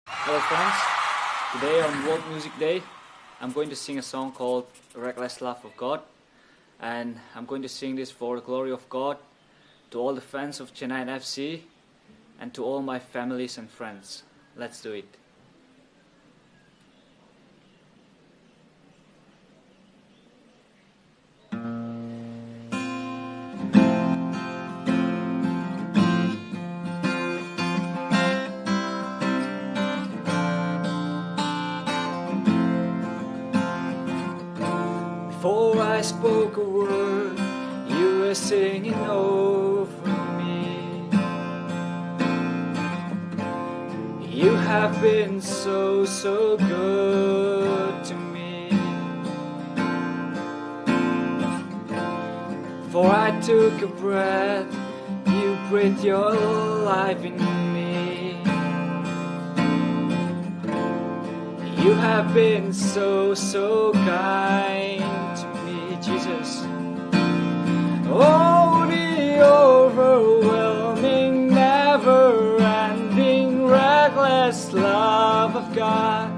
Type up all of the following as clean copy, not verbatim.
Hello friends, today on World Music Day, I'm going to sing a song called Reckless Love of God, and I'm going to sing this for the glory of God, to all the fans of Chennai FC, and to all my families and friends. Let's do it. Before I spoke a word, you were singing over me. You have been so good to me. Before I took a breath, you breathed your life in me. You have been so kind to me, Jesus. Oh, the overwhelming, never-ending, reckless love of God.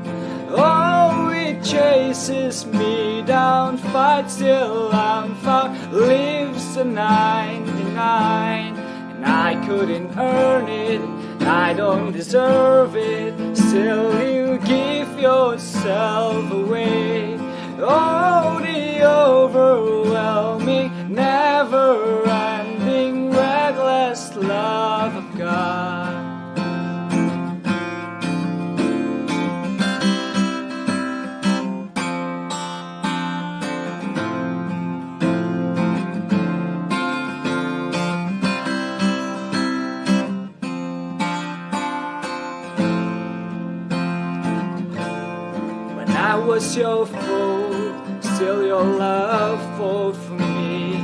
Oh, it chases me down, fights till I'm found, lives the 99, and I couldn't earn it, I don't deserve it, still you give yourself away. Oh, the overwhelming, never-ending, reckless love of God. I was your foe, still your love fought for me.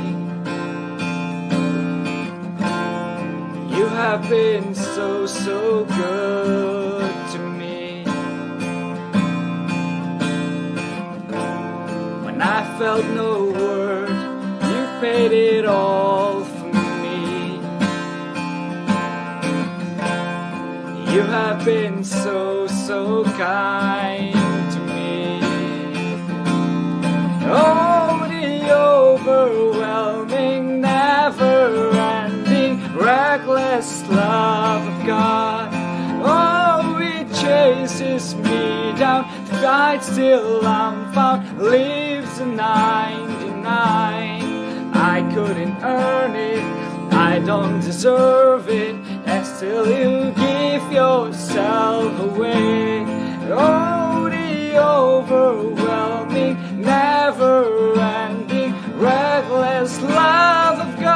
You have been so good to me. When I felt no worth, you paid it all for me. You have been so kind. Oh, the overwhelming, never-ending, reckless love of God. Oh, it chases me down, fights till I'm found, leaves the 99. I couldn't earn it, I don't deserve it, and still you give yourself away. Oh, the overwhelming, never-ending, reckless love of God.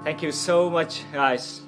Thank you so much, guys.